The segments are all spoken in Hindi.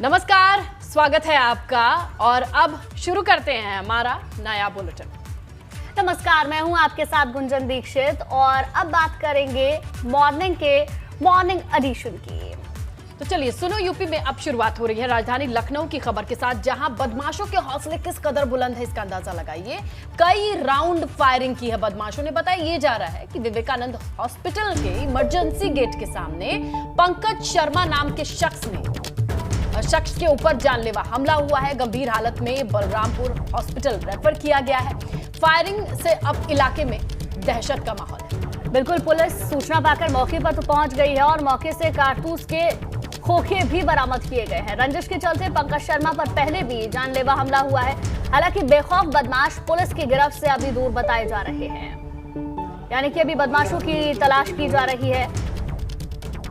नमस्कार, स्वागत है आपका और अब शुरू करते हैं हमारा नया बुलेटिन। नमस्कार, मैं हूं आपके साथ गुंजन दीक्षित और अब बात करेंगे मॉर्निंग एडिशन की। तो चलिए सुनो, यूपी में अब शुरुआत हो रही है राजधानी लखनऊ की खबर के साथ, जहां बदमाशों के हौसले किस कदर बुलंद है इसका अंदाजा लगाइए। कई राउंड फायरिंग की है बदमाशों ने। बताया ये जा रहा है कि विवेकानंद हॉस्पिटल के इमरजेंसी गेट के सामने पंकज शर्मा नाम के शख्स के ऊपर जानलेवा हमला हुआ है। गंभीर हालत में बलरामपुर हॉस्पिटल रेफर किया गया है। फायरिंग से अब इलाके में दहशत का माहौल है। बिल्कुल, पुलिस सूचना पाकर मौके पर तो पहुंच गई है और मौके से कारतूस के खोखे भी बरामद किए गए हैं। रंजिश के चलते पंकज शर्मा पर पहले भी जानलेवा हमला हुआ है। हालांकि बेखौफ बदमाश पुलिस की गिरफ्त से अभी दूर बताए जा रहे हैं, यानी कि अभी बदमाशों की तलाश की जा रही है।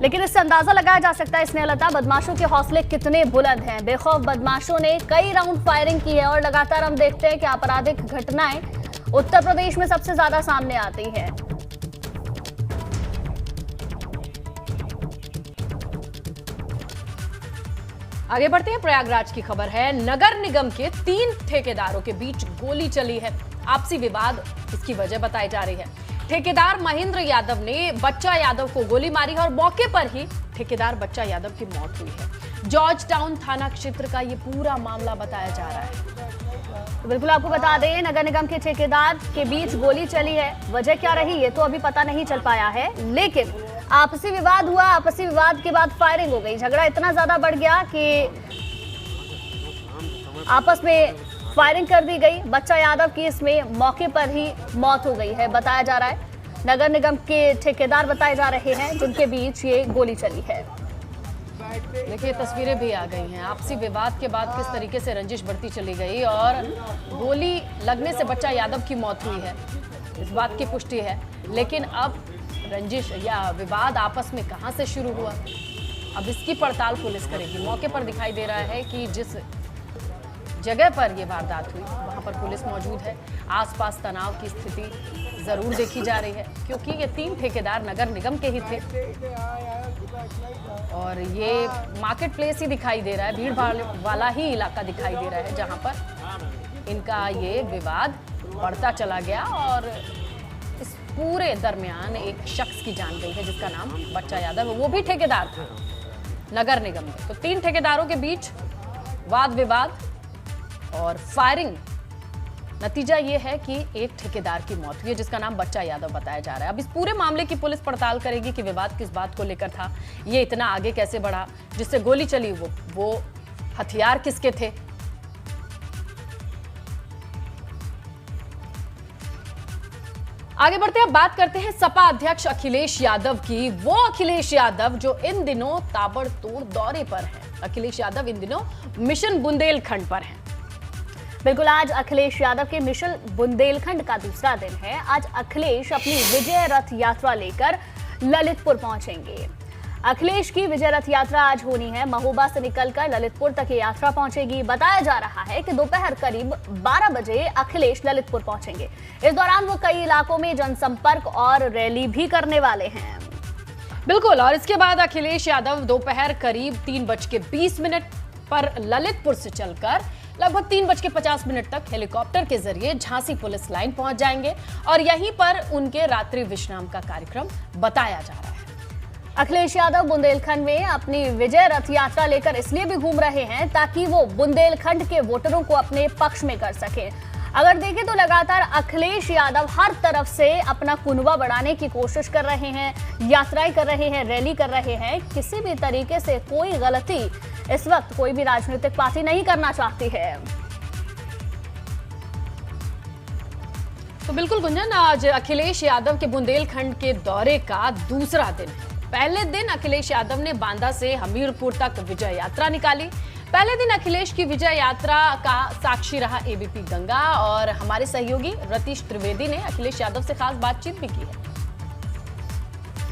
लेकिन इससे अंदाजा लगाया जा सकता है स्नेहलता, बदमाशों के हौसले कितने बुलंद हैं। बेखौफ बदमाशों ने कई राउंड फायरिंग की है और लगातार हम देखते हैं कि आपराधिक घटनाएं उत्तर प्रदेश में सबसे ज्यादा सामने आती हैं। आगे बढ़ते हैं, प्रयागराज की खबर है। नगर निगम के 3 ठेकेदारों के बीच गोली चली है। आपसी विवाद इसकी वजह बताई जा रही है। ठेकेदार महेंद्र यादव ने बच्चा यादव को गोली मारी और मौके पर ही ठेकेदार बच्चा यादव की मौत हुई है। जॉर्ज टाउन थाना क्षेत्र का ये पूरा मामला बताया जा रहा है। तो बिल्कुल आपको बता दें, नगर निगम के ठेकेदार के बीच गोली चली है। वजह क्या रही ये तो अभी पता नहीं चल पाया है, लेकिन आपसी विवाद हुआ। आपसी विवाद के बाद फायरिंग हो गई। झगड़ा इतना ज्यादा बढ़ गया कि आपस में फायरिंग कर दी गई। बच्चा यादव की इसमें मौके पर ही मौत हो गई है, बताया जा रहा है। नगर निगम के ठेकेदार बताए जा रहे हैं जिनके बीच ये गोली चली है। देखिए, तस्वीरें भी आ गई हैं। आपसी विवाद के बाद किस तरीके से रंजिश बढ़ती चली गई और गोली लगने से बच्चा यादव की मौत हुई है, इस बात की पुष्टि है। लेकिन अब रंजिश या विवाद आपस में कहां से शुरू हुआ, अब इसकी पड़ताल पुलिस करेगी। मौके पर दिखाई दे रहा है कि जिस जगह पर यह वारदात हुई वहां पर पुलिस मौजूद है। आसपास तनाव की स्थिति जरूर देखी जा रही है, क्योंकि ये 3 ठेकेदार नगर निगम के ही थे और ये मार्केट प्लेस ही दिखाई दे रहा है, भीड़ भाड़ वाला ही इलाका दिखाई दे रहा है, जहां पर इनका ये विवाद बढ़ता चला गया और इस पूरे दरमियान एक शख्स की जान गई है जिसका नाम बच्चा यादव है। वो भी ठेकेदार था नगर निगम में। तो 3 ठेकेदारों के बीच वाद विवाद और फायरिंग, नतीजा ये है कि एक ठेकेदार की मौत हुई है जिसका नाम बच्चा यादव बताया जा रहा है। अब इस पूरे मामले की पुलिस पड़ताल करेगी कि विवाद किस बात को लेकर था, ये इतना आगे कैसे बढ़ा, जिससे गोली चली वो हथियार किसके थे। आगे बढ़ते हैं, बात करते हैं सपा अध्यक्ष अखिलेश यादव की। वो अखिलेश यादव जो इन दिनों ताबड़तोड़ दौरे पर है। अखिलेश यादव इन दिनों मिशन बुंदेलखंड पर हैं। बिल्कुल, आज अखिलेश यादव के मिशन बुंदेलखंड का दूसरा दिन है। आज अखिलेश अपनी विजय रथ यात्रा लेकर ललितपुर पहुंचेंगे। अखिलेश की विजय रथ यात्रा आज होनी है। महोबा से निकलकर ललितपुर तक ये यात्रा पहुंचेगी। बताया जा रहा है कि दोपहर करीब 12 बजे अखिलेश ललितपुर पहुंचेंगे। इस दौरान वो कई इलाकों में जनसंपर्क और रैली भी करने वाले हैं। बिल्कुल, और इसके बाद अखिलेश यादव दोपहर करीब 3:20 पर ललितपुर से चलकर लगभग 3:50 तक हेलीकॉप्टर के जरिए झांसी पुलिस लाइन पहुंच जाएंगे और यहीं पर उनके रात्रि विश्राम का कार्यक्रम बताया जा रहा है। अखिलेश यादव बुंदेलखंड में अपनी विजय रथ यात्रा लेकर इसलिए भी घूम रहे हैं ताकि वो बुंदेलखंड के वोटरों को अपने पक्ष में कर सके। अगर देखें तो लगातार अखिलेश यादव हर तरफ से अपना कुनबा बढ़ाने की कोशिश कर रहे हैं, यात्राएं कर रहे हैं, रैली कर रहे हैं। किसी भी तरीके से कोई गलती इस वक्त कोई भी राजनीतिक पार्टी नहीं करना चाहती है। तो बिल्कुल गुंजन, आज अखिलेश यादव के बुंदेलखंड के दौरे का दूसरा दिन है। पहले दिन अखिलेश यादव ने बांदा से हमीरपुर तक विजय यात्रा निकाली। पहले दिन अखिलेश की विजय यात्रा का साक्षी रहा एबीपी गंगा और हमारे सहयोगी रतीश त्रिवेदी ने अखिलेश यादव से खास बातचीत भी की है।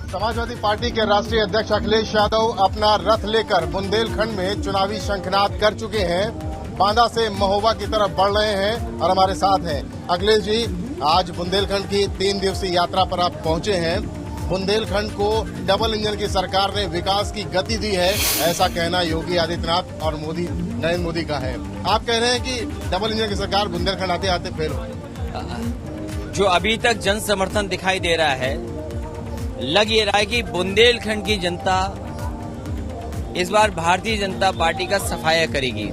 समाजवादी पार्टी के राष्ट्रीय अध्यक्ष अखिलेश यादव अपना रथ लेकर बुंदेलखंड में चुनावी शंखनाद कर चुके हैं। बांदा से महोबा की तरफ बढ़ रहे हैं और हमारे साथ हैं अखिलेश जी। आज बुंदेलखंड की 3 दिवसीय यात्रा पर आप पहुंचे हैं। बुंदेलखंड को डबल इंजन की सरकार ने विकास की गति दी है, ऐसा कहना योगी आदित्यनाथ और नरेंद्र मोदी का है। आप कह रहे हैं कि डबल इंजन की सरकार बुंदेलखंड आते आते फेल हो गई। जो अभी तक जन समर्थन दिखाई दे रहा है, लग ये रहा है कि बुंदेलखंड की जनता इस बार भारतीय जनता पार्टी का सफाया करेगी।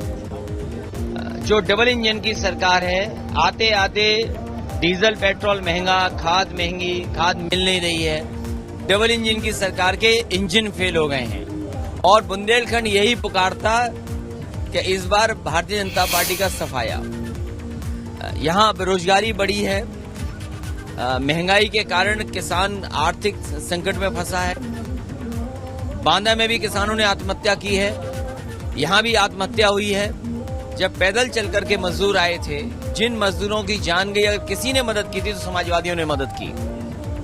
जो डबल इंजन की सरकार है, आते आते डीजल पेट्रोल महंगा, खाद महंगी, खाद मिल नहीं रही है। डबल इंजन की सरकार के इंजन फेल हो गए हैं और बुंदेलखंड यही पुकारता कि इस बार भारतीय जनता पार्टी का सफाया। यहाँ बेरोजगारी बढ़ी है, महंगाई के कारण किसान आर्थिक संकट में फंसा है। बांदा में भी किसानों ने आत्महत्या की है, यहाँ भी आत्महत्या हुई है। जब पैदल चल करके मजदूर आए थे, जिन मजदूरों की जान गई, अगर किसी ने मदद की थी तो समाजवादियों ने मदद की।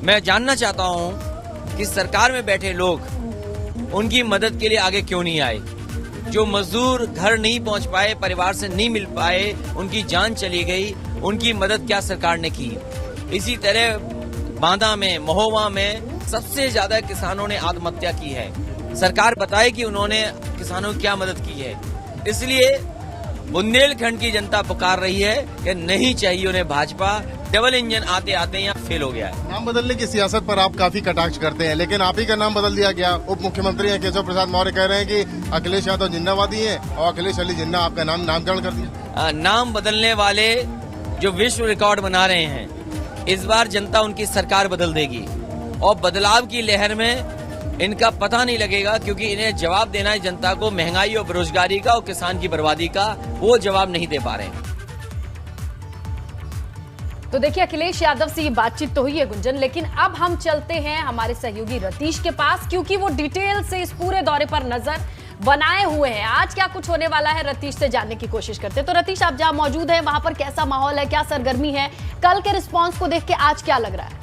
मैं जानना चाहता हूं कि सरकार में बैठे लोग उनकी मदद के लिए आगे क्यों नहीं आए। जो मजदूर घर नहीं पहुंच पाए, परिवार से नहीं मिल पाए, उनकी जान चली गई, उनकी मदद क्या सरकार ने की। इसी तरह बांदा में, महोबा में सबसे ज्यादा किसानों ने आत्महत्या की है। सरकार बताए कि उन्होंने किसानों की क्या मदद की है। इसलिए बुंदेलखंड की जनता पुकार रही है कि नहीं चाहिए उन्हें भाजपा। डबल इंजन आते आते यहाँ फेल हो गया है। नाम बदलने की सियासत पर आप काफी कटाक्ष करते हैं, लेकिन आप ही का नाम बदल दिया गया। उप मुख्यमंत्री हैं केशव प्रसाद मौर्य कह रहे हैं कि अखिलेश यादव जिन्नावादी हैं और अखिलेश अली जिन्ना आपका नामकरण कर दिया। नाम बदलने वाले जो विश्व रिकॉर्ड बना रहे हैं, इस बार जनता उनकी सरकार बदल देगी और बदलाव की लहर में इनका पता नहीं लगेगा, क्योंकि इन्हें जवाब देना है जनता को महंगाई और बेरोजगारी का और किसान की बर्बादी का। वो जवाब नहीं दे पा रहे हैं। तो देखिए, अखिलेश यादव से ये बातचीत तो हुई है गुंजन, लेकिन अब हम चलते हैं हमारे सहयोगी रतीश के पास, क्योंकि वो डिटेल से इस पूरे दौरे पर नजर बनाए हुए हैं। आज क्या कुछ होने वाला है, रतीश से जानने की कोशिश करते हैं। तो रतीश, आप जहां मौजूद हैं वहां पर कैसा माहौल है, क्या सरगर्मी है? कल के रिस्पॉन्स को देख के आज क्या लग रहा है?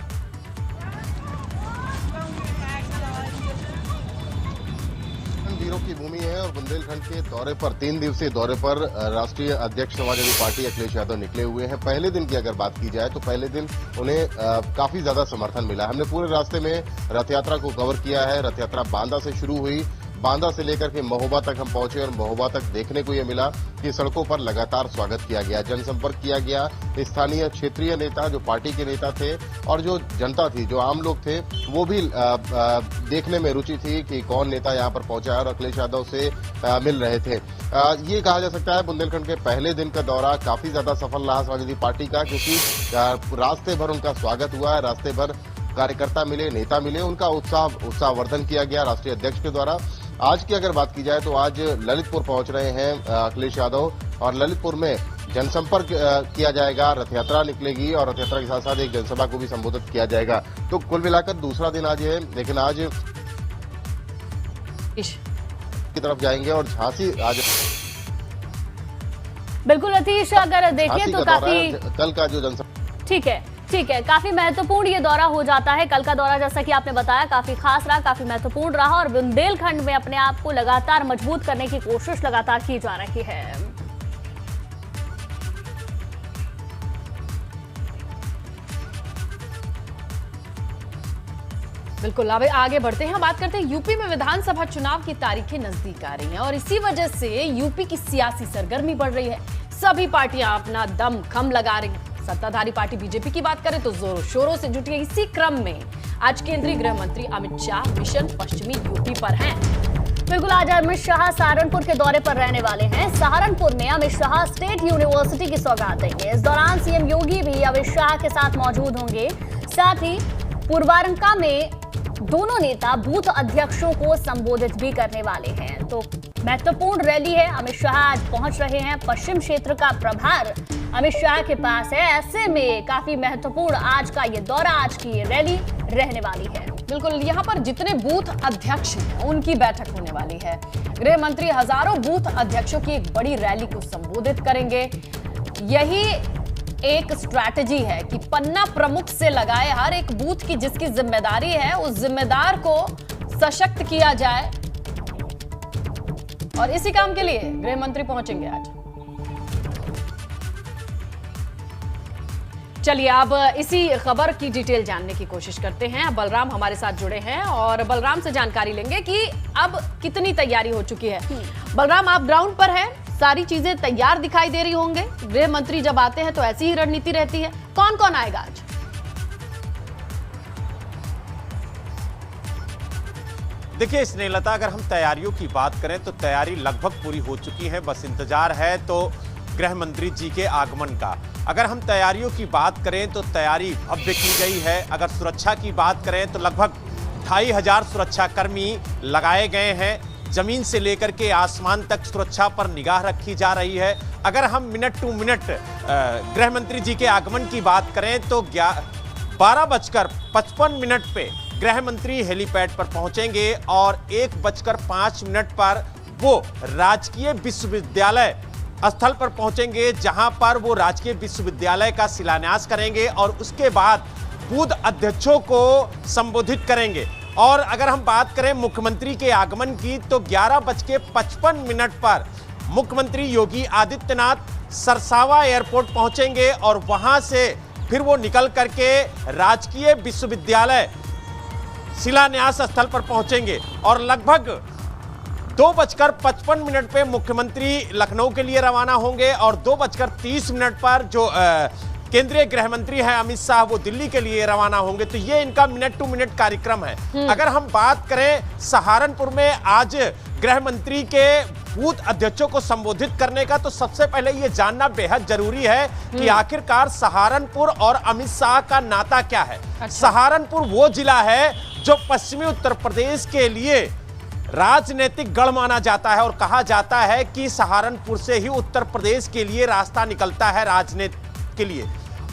की भूमि है और बुंदेलखंड के दौरे पर, 3 दिवसीय दौरे पर राष्ट्रीय अध्यक्ष समाजवादी पार्टी अखिलेश यादव निकले हुए हैं। पहले दिन की अगर बात की जाए तो पहले दिन उन्हें काफी ज्यादा समर्थन मिला। हमने पूरे रास्ते में रथ यात्रा को कवर किया है। रथ यात्रा बांदा से शुरू हुई, बांदा से लेकर के महोबा तक हम पहुंचे और महोबा तक देखने को यह मिला कि सड़कों पर लगातार स्वागत किया गया, जनसंपर्क किया गया। स्थानीय क्षेत्रीय नेता, जो पार्टी के नेता थे और जो जनता थी, जो आम लोग थे, वो भी देखने में रुचि थी कि कौन नेता यहां पर पहुंचा है और अखिलेश यादव से मिल रहे थे। ये कहा जा सकता है बुंदेलखंड के पहले दिन का दौरा काफी ज्यादा सफल रहा समाजवादी पार्टी का, क्योंकि रास्ते भर उनका स्वागत हुआ है, रास्ते भर कार्यकर्ता मिले, नेता मिले, उनका उत्साहवर्धन किया गया राष्ट्रीय अध्यक्ष के द्वारा। आज की अगर बात की जाए तो आज ललितपुर पहुंच रहे हैं अखिलेश यादव और ललितपुर में जनसंपर्क किया जाएगा, रथ यात्रा निकलेगी और रथ यात्रा के साथ साथ एक जनसभा को भी संबोधित किया जाएगा। तो कुल मिलाकर दूसरा दिन आज है, लेकिन आज की तरफ जाएंगे और झांसी आज। बिल्कुल रतीश, अगर देखें तो काफी कल का जो जनसभा, ठीक है, काफी महत्वपूर्ण ये दौरा हो जाता है। कल का दौरा, जैसा कि आपने बताया, काफी खास रहा, काफी महत्वपूर्ण रहा और बुंदेलखंड में अपने आप को लगातार मजबूत करने की कोशिश लगातार की जा रही है। बिल्कुल, अब आगे बढ़ते हैं, बात करते हैं यूपी में विधानसभा चुनाव की तारीखें नजदीक आ रही हैं और इसी वजह से यूपी की सियासी सरगर्मी बढ़ रही है। सभी पार्टियां अपना दम खम लगा रही हैं। सत्ताधारी पार्टी बीजेपी की बात करें तो जोरों शोरों से जुटी है। इसी क्रम में आज केंद्रीय गृह मंत्री अमित शाह मिशन पश्चिमी यूपी पर हैं। बिल्कुल, आज अमित शाह सहारनपुर के दौरे पर रहने वाले हैं। सहारनपुर में अमित शाह स्टेट यूनिवर्सिटी की सौगात देंगे। इस दौरान सीएम योगी भी अमित शाह के साथ मौजूद होंगे। साथ ही पूर्वारंका में दोनों नेता बूथ अध्यक्षों को संबोधित भी करने वाले हैं। तो महत्वपूर्ण रैली है। अमित शाह आज पहुंच रहे हैं। पश्चिम क्षेत्र का प्रभार अमित शाह के पास है। ऐसे में काफी महत्वपूर्ण आज का ये दौरा, आज की ये रैली रहने वाली है। बिल्कुल, यहाँ पर जितने बूथ अध्यक्ष हैं उनकी बैठक होने वाली है। गृह मंत्री हजारों बूथ अध्यक्षों की एक बड़ी रैली को संबोधित करेंगे। यही एक स्ट्रैटेजी है कि पन्ना प्रमुख से लगाए हर एक बूथ की जिसकी जिम्मेदारी है, उस जिम्मेदार को सशक्त किया जाए और इसी काम के लिए गृह मंत्री पहुंचेंगे आज। चलिए अब इसी खबर की डिटेल जानने की कोशिश करते हैं। बलराम हमारे साथ जुड़े हैं और बलराम से जानकारी लेंगे कि अब कितनी तैयारी हो चुकी है। बलराम, आप ग्राउंड पर हैं, सारी चीजें तैयार दिखाई दे रही होंगे। गृह मंत्री जब आते हैं तो ऐसी ही रणनीति रहती है। कौन कौन आएगा आज? देखिए स्नेहलता, अगर हम तैयारियों की बात करें तो तैयारी लगभग पूरी हो चुकी है। बस इंतजार है तो गृह मंत्री जी के आगमन का। अगर हम तैयारियों की बात करें तो तैयारी भव्य की गई है। अगर सुरक्षा की बात करें तो लगभग 2500 सुरक्षाकर्मी लगाए गए हैं। जमीन से लेकर के आसमान तक सुरक्षा पर निगाह रखी जा रही है। अगर हम मिनट टू मिनट गृह मंत्री जी के आगमन की बात करें तो 12:55 पे गृह मंत्री हेलीपैड पर पहुंचेंगे और 1:05 पर वो राजकीय विश्वविद्यालय स्थल पर पहुंचेंगे, जहां पर वो राजकीय विश्वविद्यालय का शिलान्यास करेंगे और उसके बाद बूथ अध्यक्षों को संबोधित करेंगे। और अगर हम बात करें मुख्यमंत्री के आगमन की तो 11:55 पर मुख्यमंत्री योगी आदित्यनाथ सरसावा एयरपोर्ट पहुंचेंगे और वहां से फिर वो निकल करके राजकीय विश्वविद्यालय शिलान्यास स्थल पर पहुंचेंगे और लगभग 2:55 पे मुख्यमंत्री लखनऊ के लिए रवाना होंगे और 2:30 पर जो केंद्रीय गृह मंत्री हैं अमित शाह वो दिल्ली के लिए रवाना होंगे। तो ये इनका मिनट टू मिनट कार्यक्रम है। अगर हम बात करें सहारनपुर में आज गृह मंत्री के बूथ अध्यक्षों को संबोधित करने का, तो सबसे पहले ये जानना बेहद जरूरी है कि आखिरकार सहारनपुर और अमित शाह का नाता क्या है। सहारनपुर वो जिला है जो पश्चिमी उत्तर प्रदेश के लिए राजनीतिक गढ़ माना जाता है और कहा जाता है कि सहारनपुर से ही उत्तर प्रदेश के लिए रास्ता निकलता है राजनीति के लिए।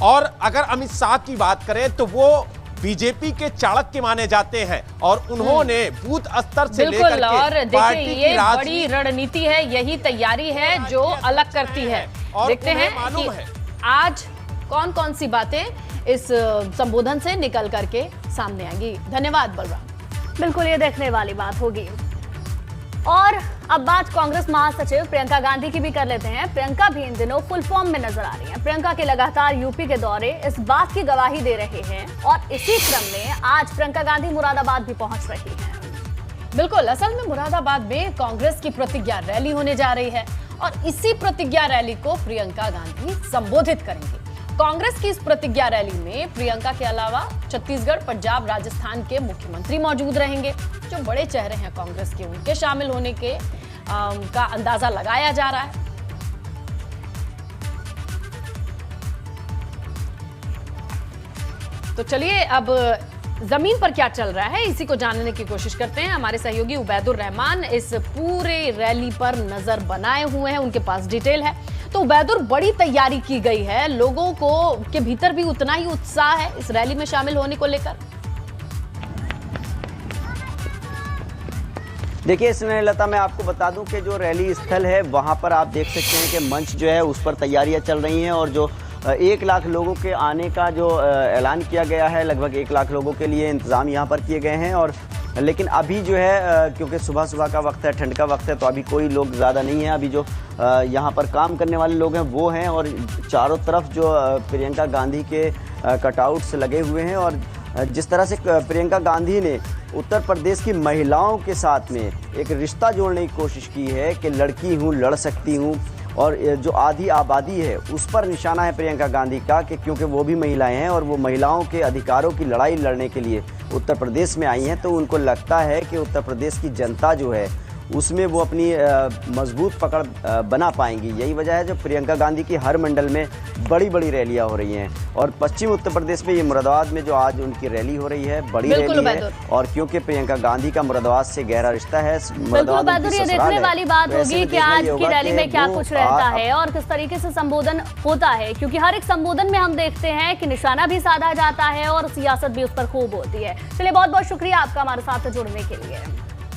और अगर अमित शाह की बात करें तो वो बीजेपी के चाणक्य माने जाते हैं और उन्होंने बूथ स्तर से लेकर के और पार्टी देखिए की ये बड़ी रणनीति है, यही तैयारी है जो अलग करती है। और देखते हैं मालूम कि है आज कौन कौन सी बातें इस संबोधन से निकल करके सामने आएंगी। धन्यवाद बलराम। बिल्कुल, ये देखने वाली बात होगी। और अब बात कांग्रेस महासचिव प्रियंका गांधी की भी कर लेते हैं। प्रियंका भी इन दिनों फुल फॉर्म में नजर आ रही हैं। प्रियंका के लगातार यूपी के दौरे इस बात की गवाही दे रहे हैं और इसी क्रम में आज प्रियंका गांधी मुरादाबाद भी पहुंच रही हैं। बिल्कुल, असल में मुरादाबाद में कांग्रेस की प्रतिज्ञा रैली होने जा रही है और इसी प्रतिज्ञा रैली को प्रियंका गांधी संबोधित करेंगी। कांग्रेस की इस प्रतिज्ञा रैली में प्रियंका के अलावा छत्तीसगढ़, पंजाब, राजस्थान के मुख्यमंत्री मौजूद रहेंगे। जो बड़े चेहरे हैं कांग्रेस के, उनके शामिल होने के का अंदाजा लगाया जा रहा है। तो चलिए अब जमीन पर क्या चल रहा है इसी को जानने की कोशिश करते हैं। हमारे सहयोगी उबैदुर रहमान इस पूरे रैली पर नजर बनाए हुए हैं, उनके पास डिटेल है। तो उबैदुर, बड़ी तैयारी की गई है, लोगों को के भीतर भी उतना ही उत्साह है इस रैली में शामिल होने को लेकर। देखिए स्नेहलता, मैं आपको बता दूं कि जो रैली स्थल है वहां पर आप देख सकते हैं कि मंच जो है उस पर तैयारियां चल रही हैं और जो 1 लाख लोगों के आने का जो ऐलान किया गया है, लगभग 1 लाख लोगों के लिए इंतज़ाम यहां पर किए गए हैं। और लेकिन अभी जो है क्योंकि सुबह का वक्त है, ठंड का वक्त है, तो अभी कोई लोग ज़्यादा नहीं है। अभी जो यहाँ पर काम करने वाले लोग हैं वो हैं और चारों तरफ जो प्रियंका गांधी के कटआउट्स लगे हुए हैं। और जिस तरह से प्रियंका गांधी ने उत्तर प्रदेश की महिलाओं के साथ में एक रिश्ता जोड़ने की कोशिश की है कि लड़की हूँ, लड़ सकती हूँ, और जो आधी आबादी है उस पर निशाना है प्रियंका गांधी का कि क्योंकि वो भी महिलाएं हैं और वो महिलाओं के अधिकारों की लड़ाई लड़ने के लिए उत्तर प्रदेश में आई हैं। तो उनको लगता है कि उत्तर प्रदेश की जनता जो है उसमें वो अपनी मजबूत पकड़ बना पाएंगी। यही वजह है जो प्रियंका गांधी की हर मंडल में बड़ी बड़ी रैलियां हो रही हैं। और पश्चिम उत्तर प्रदेश में ये मुरादाबाद में जो आज उनकी रैली हो रही है, बड़ी रैली है। और क्योंकि प्रियंका गांधी का मुरादाबाद से गहरा रिश्ता है, मुरादाबाद ये देखने वाली बात होगी कि आज की रैली में क्या कुछ रहता है और किस तरीके से संबोधन होता है, क्योंकि हर एक संबोधन में हम देखते हैं कि निशाना भी साधा जाता है और सियासत भी उस पर खूब होती है। चलिए, बहुत बहुत शुक्रिया आपका हमारे साथ जुड़ने के लिए।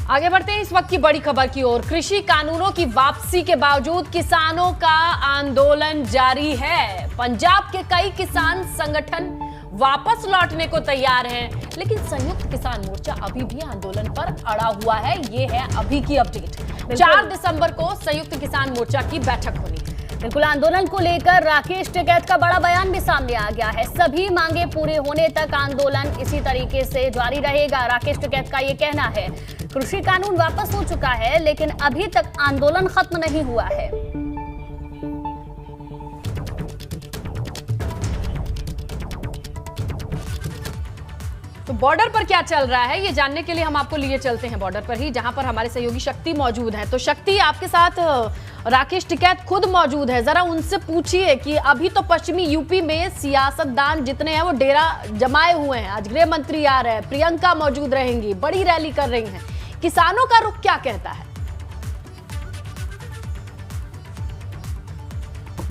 आगे बढ़ते हैं इस वक्त की बड़ी खबर की ओर। कृषि कानूनों की वापसी के बावजूद किसानों का आंदोलन जारी है। पंजाब के कई किसान संगठन वापस लौटने को तैयार हैं, लेकिन संयुक्त किसान मोर्चा अभी भी आंदोलन पर अड़ा हुआ है। ये है अभी की अपडेट। 4 दिसंबर को संयुक्त किसान मोर्चा की बैठक होनी है। बिल्कुल, आंदोलन को लेकर राकेश टिकैत का बड़ा बयान भी सामने आ गया है। सभी मांगे पूरे होने तक आंदोलन इसी तरीके से जारी रहेगा, राकेश टिकैत का ये कहना है। कृषि कानून वापस हो चुका है, लेकिन अभी तक आंदोलन खत्म नहीं हुआ है। तो बॉर्डर पर क्या चल रहा है ये जानने के लिए हम आपको लिए चलते हैं बॉर्डर पर ही, जहां पर हमारे सहयोगी शक्ति मौजूद है। तो शक्ति, आपके साथ राकेश टिकैत खुद मौजूद है, जरा उनसे पूछिए कि अभी तो पश्चिमी यूपी में सियासतदान जितने हैं वो डेरा जमाए हुए हैं। आज गृह मंत्री आ रहे हैं, प्रियंका मौजूद रहेंगी, बड़ी रैली कर रही हैं। किसानों का रुख क्या कहता है?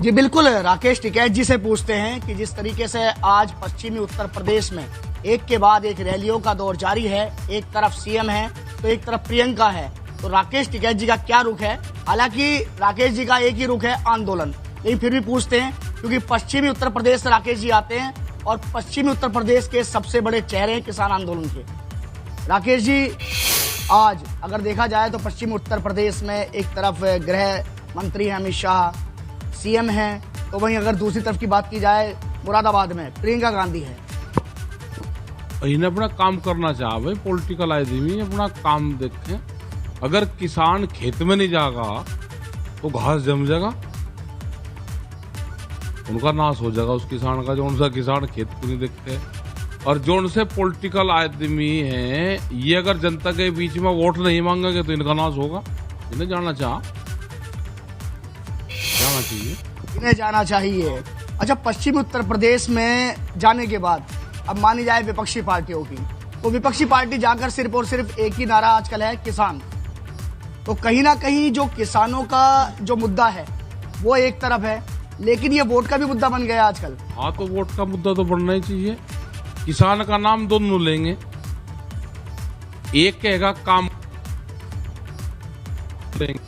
जी बिल्कुल, राकेश टिकैत जी से पूछते हैं कि जिस तरीके से आज पश्चिमी उत्तर प्रदेश में एक के बाद एक रैलियों का दौर जारी है, एक तरफ सीएम है तो एक तरफ प्रियंका है, तो राकेश टिकैत जी का क्या रुख है? हालांकि राकेश जी का एक ही रुख है, आंदोलन। लेकिन फिर भी पूछते हैं क्योंकि पश्चिमी उत्तर प्रदेश से राकेश जी आते हैं और पश्चिमी उत्तर प्रदेश के सबसे बड़े चेहरे हैं किसान आंदोलन के। राकेश जी, आज अगर देखा जाए तो पश्चिमी उत्तर प्रदेश में एक तरफ गृह मंत्री है अमित शाह, सीएम है, तो वहीं अगर दूसरी तरफ की बात की जाए मुरादाबाद में प्रियंका गांधी है। इन्हें अपना काम करना चाहे भाई, पॉलिटिकल आदमी अपना काम देखें। अगर किसान खेत में नहीं जाएगा तो घास जम जाएगा, उनका नाश हो जाएगा उस किसान का, जो उनका किसान खेत को नहीं देखते। और जो उनसे पॉलिटिकल आदमी हैं, ये अगर जनता के बीच में वोट नहीं मांगेंगे तो इनका नाश होगा। इन्हें जाना चाहिए, इन्हें जाना चाहिए। अच्छा, पश्चिमी उत्तर प्रदेश में जाने के बाद अब मानी जाए विपक्षी पार्टियों की, तो विपक्षी पार्टी जाकर सिर्फ और सिर्फ एक ही नारा आजकल है, किसान। तो कहीं ना कहीं जो किसानों का जो मुद्दा है वो एक तरफ है, लेकिन ये वोट का भी मुद्दा बन गया आजकल। हाँ, तो वोट का मुद्दा तो बढ़ना ही चाहिए। किसान का नाम दोनों लेंगे, एक कहेगा काम लेंगे,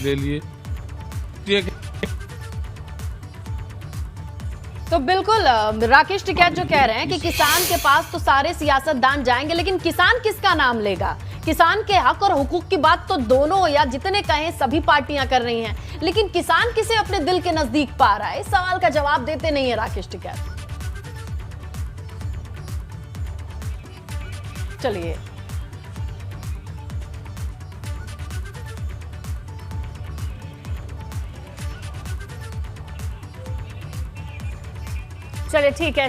ले लिए। तो बिल्कुल राकेश टिकैत जो कह रहे हैं कि किसान के पास तो सारे सियासतदान जाएंगे, लेकिन किसान किसका नाम लेगा? किसान के हक और हुकूक की बात तो दोनों या जितने कहें सभी पार्टियां कर रही हैं, लेकिन किसान किसे अपने दिल के नजदीक पा रहा है? इस सवाल का जवाब देते नहीं है राकेश टिकैत। चलिए, चलिए ठीक है।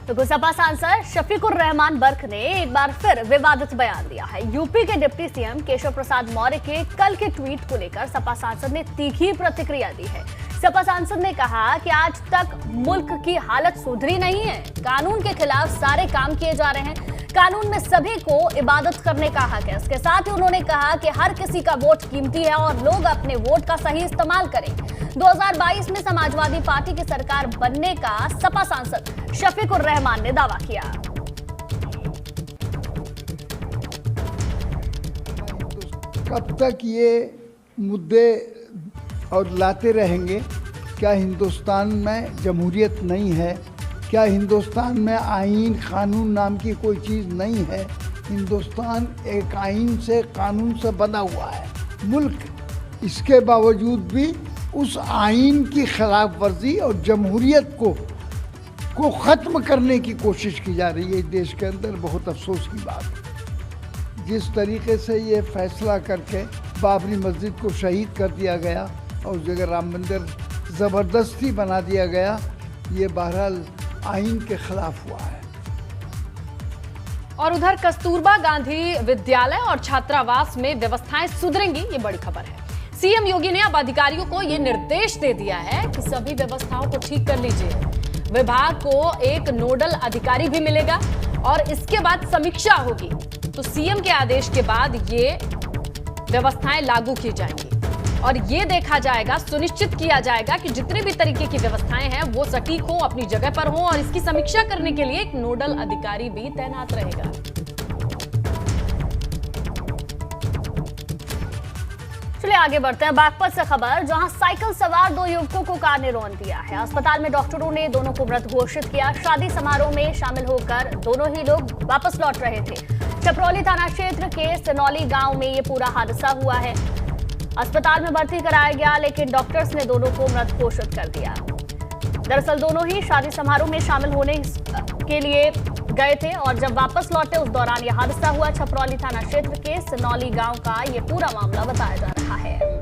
तो सपा सांसद शफीकुर रहमान बर्क ने एक बार फिर विवादित बयान दिया है। यूपी के डिप्टी सीएम केशव प्रसाद मौर्य के कल के ट्वीट को लेकर सपा सांसद ने तीखी प्रतिक्रिया दी है। सपा सांसद ने कहा कि आज तक मुल्क की हालत सुधरी नहीं है, कानून के खिलाफ सारे काम किए जा रहे हैं, कानून में सभी को इबादत करने का हक है। इसके साथ ही उन्होंने कहा कि हर किसी का वोट कीमती है और लोग अपने वोट का सही इस्तेमाल करें। 2022 में समाजवादी पार्टी की सरकार बनने का सपा सांसद शफीकुर रहमान ने दावा किया। कब तक ये मुद्दे और लाते रहेंगे? क्या हिंदुस्तान में जमहूरियत नहीं है? क्या हिंदुस्तान में आईन कानून नाम की कोई चीज़ नहीं है? हिंदुस्तान एक आईन से कानून से बना हुआ है मुल्क। इसके बावजूद भी उस आईन की खिलाफ वर्जी और जमहूरियत को ख़त्म करने की कोशिश की जा रही है देश के अंदर। बहुत अफसोस की बात है। जिस तरीके से ये फैसला करके बाबरी मस्जिद को शहीद कर दिया गया और उस जगह राम मंदिर ज़बरदस्ती बना दिया गया, ये बहरहाल आईन के खिलाफ हुआ है। और उधर कस्तूरबा गांधी विद्यालय और छात्रावास में व्यवस्थाएं सुधरेंगी, ये बड़ी खबर है। सीएम योगी ने अब अधिकारियों को ये निर्देश दे दिया है कि सभी व्यवस्थाओं को ठीक कर लीजिए। विभाग को एक नोडल अधिकारी भी मिलेगा और इसके बाद समीक्षा होगी, तो सीएम के आदेश के बाद ये व्यवस्थाएं लागू की जाएंगी और ये देखा जाएगा, सुनिश्चित किया जाएगा कि जितने भी तरीके की व्यवस्थाएं हैं वो सटीक हो, अपनी जगह पर हो और इसकी समीक्षा करने के लिए एक नोडल अधिकारी भी तैनात रहेगा। चलिए आगे बढ़ते हैं। बागपत से खबर, जहां साइकिल सवार 2 युवकों को कार ने रौंद दिया है। अस्पताल में डॉक्टरों ने दोनों को मृत घोषित किया। शादी समारोह में शामिल होकर दोनों ही लोग वापस लौट रहे थे। छपरौली थाना क्षेत्र के सनौली गांव में ये पूरा हादसा हुआ है। अस्पताल में भर्ती कराया गया, लेकिन डॉक्टर्स ने दोनों को मृत घोषित कर दिया। दरअसल दोनों ही शादी समारोह में शामिल होने के लिए गए थे और जब वापस लौटे उस दौरान यह हादसा हुआ। छपरौली थाना क्षेत्र के सनौली गांव का ये पूरा मामला बताया जा रहा है।